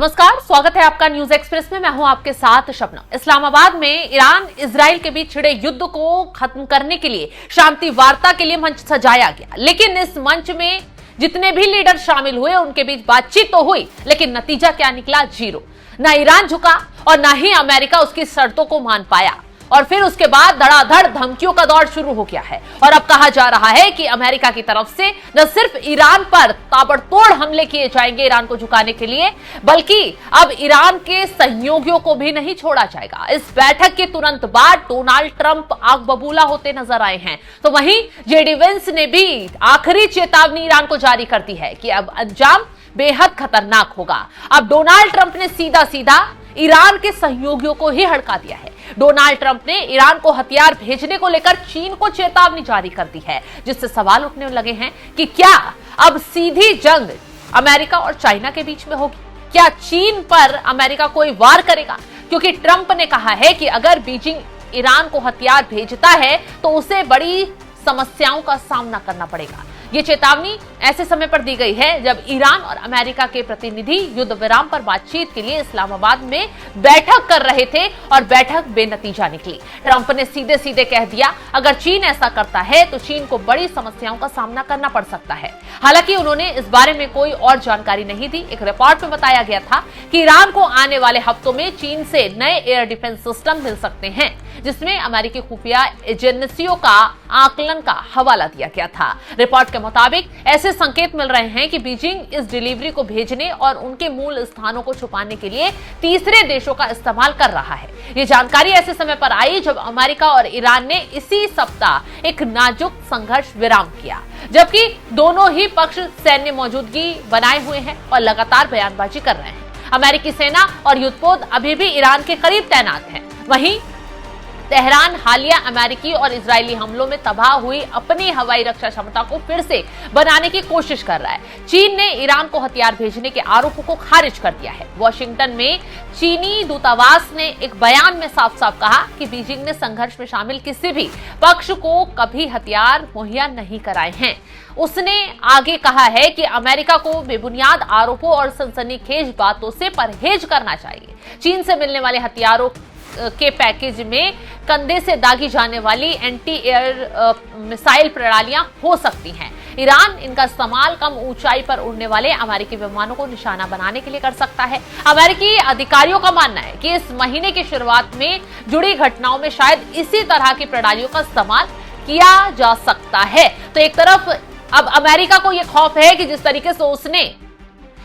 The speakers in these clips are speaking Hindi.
नमस्कार, स्वागत है आपका न्यूज एक्सप्रेस में। मैं हूं आपके साथ शबनम। इस्लामाबाद में ईरान इजराइल के बीच छिड़े युद्ध को खत्म करने के लिए शांति वार्ता के लिए मंच सजाया गया, लेकिन इस मंच में जितने भी लीडर शामिल हुए उनके बीच बातचीत तो हुई, लेकिन नतीजा क्या निकला? जीरो। ना ईरान झुका और ना ही अमेरिका उसकी शर्तों को मान पाया, और फिर उसके बाद धड़ाधड़ धमकियों का दौर शुरू हो गया है। और अब कहा जा रहा है कि अमेरिका की तरफ से न सिर्फ ईरान पर ताबड़तोड़ हमले किए जाएंगे ईरान को झुकाने के लिए, बल्कि अब ईरान के सहयोगियों को भी नहीं छोड़ा जाएगा। इस बैठक के तुरंत बाद डोनाल्ड ट्रंप आग बबूला होते नजर आए हैं, तो वहीं जेडी वेंस ने भी आखिरी चेतावनी ईरान को जारी कर दी है कि अब अंजाम बेहद खतरनाक होगा। अब डोनाल्ड ट्रंप ने सीधा सीधा ईरान के सहयोगियों को ही हड़का दिया है। डोनाल्ड ट्रंप ने ईरान को हथियार भेजने को लेकर चीन को चेतावनी जारी कर दी है, जिससे सवाल उठने लगे हैं कि क्या अब सीधी जंग अमेरिका और चाइना के बीच में होगी? क्या चीन पर अमेरिका कोई वार करेगा? क्योंकि ट्रंप ने कहा है कि अगर बीजिंग ईरान को हथियार भेजता है तो उसे बड़ी समस्याओं का सामना करना पड़ेगा। ये चेतावनी ऐसे समय पर दी गई है जब ईरान और अमेरिका के प्रतिनिधि युद्ध विराम पर बातचीत के लिए इस्लामाबाद में बैठक कर रहे थे और बैठक बेनतीजा निकली। ट्रंप ने सीधे सीधे कह दिया, अगर चीन ऐसा करता है तो चीन को बड़ी समस्याओं का सामना करना पड़ सकता है। हालांकि उन्होंने इस बारे में कोई और जानकारी नहीं दी। एक रिपोर्ट में बताया गया था कि ईरान को आने वाले हफ्तों में चीन से नए एयर डिफेंस सिस्टम मिल सकते हैं, जिसमें अमेरिकी खुफिया एजेंसियों का आकलन का हवाला दिया गया था। रिपोर्ट के मुताबिक ऐसे संकेत मिल रहे हैं कि बीजिंग इस डिलीवरी को भेजने और उनके मूल स्थानों को छुपाने के लिए तीसरे देशों का इस्तेमाल कर रहा है। ये जानकारी ऐसे समय पर आई जब अमेरिका और ईरान ने इसी सप्ताह एक नाजुक संघर्ष विराम किया, जबकि दोनों ही पक्ष सैन्य मौजूदगी बनाए हुए हैं और लगातार बयानबाजी कर रहे हैं। अमेरिकी सेना और युद्धपोत अभी भी ईरान के करीब तैनात हैं। वहीं तेहरान हालिया अमेरिकी और इजरायली हमलों में तबाह हुई अपनी हवाई रक्षा क्षमता को फिर से बनाने की कोशिश कर रहा है। चीन ने ईरान को हथियार भेजने के आरोपों को खारिज कर दिया है। वॉशिंगटन में चीनी दूतावास ने एक बयान में साफ साफ कहा कि बीजिंग ने संघर्ष में शामिल किसी भी पक्ष को कभी हथियार मुहैया नहीं कराए हैं। उसने आगे कहा है कि अमेरिका को बेबुनियाद आरोपों और सनसनीखेज बातों से परहेज करना चाहिए। चीन से मिलने वाले हथियारों के पैकेज में कंधे से दागी जाने वाली एंटी एयर मिसाइल प्रणालियां हो सकती हैं। ईरान इनका इस्तेमाल कम ऊंचाई पर उड़ने वाले अमेरिकी विमानों को निशाना बनाने के लिए कर सकता है। अमेरिकी अधिकारियों का मानना है कि इस महीने की शुरुआत में जुड़ी घटनाओं में शायद इसी तरह की प्रणालियों का इस्तेमाल किया जा सकता है। तो एक तरफ अब अमेरिका को यह खौफ है कि जिस तरीके से उसने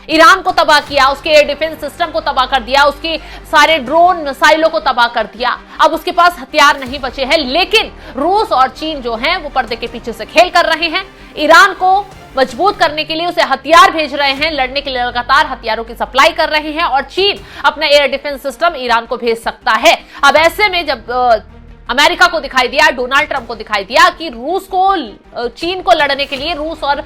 ईरान को तबाह किया, उसके एयर डिफेंस सिस्टम को तबाह कर दिया, उसके सारे ड्रोन मिसाइलों को तबाह कर दिया, अब उसके पास हथियार नहीं बचे हैं। लेकिन रूस और चीन जो हैं वो पर्दे के पीछे से खेल कर रहे हैं। ईरान को मजबूत करने के लिए उसे हथियार भेज रहे हैं, लड़ने के लिए लगातार हथियारों की सप्लाई कर रहे हैं, और चीन अपना एयर डिफेंस सिस्टम ईरान को भेज सकता है। अब ऐसे में जब अमेरिका को दिखाई दिया, डोनाल्ड ट्रंप को दिखाई दिया कि रूस को चीन को लड़ने के लिए रूस और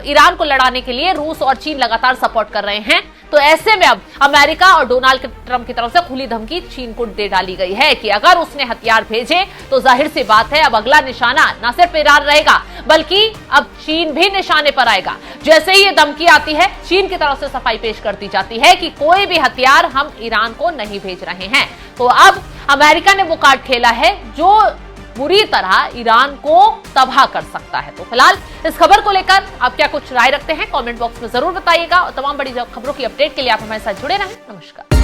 ईरान को लड़ाने के लिए रूस और चीन लगातार सपोर्ट कर रहे हैं, तो ऐसे में अब अमेरिका और डोनाल्ड ट्रंप की तरफ से खुली धमकी चीन को दे डाली गई है कि अगर उसने हथियार भेजे तो जाहिर सी बात है अब अगला निशाना न सिर्फ ईरान रहेगा बल्कि अब चीन भी निशाने पर आएगा। जैसे ही ये धमकी आती है, चीन की तरफ से सफाई पेश कर दी जाती है कि कोई भी हथियार हम ईरान को नहीं भेज रहे हैं। तो अब अमेरिका ने वो कार्ड खेला है जो बुरी तरह ईरान को तबाह कर सकता है। तो फिलहाल इस खबर को लेकर आप क्या कुछ राय रखते हैं, कमेंट बॉक्स में जरूर बताइएगा, और तमाम बड़ी खबरों की अपडेट के लिए आप हमारे साथ जुड़े रहें। नमस्कार।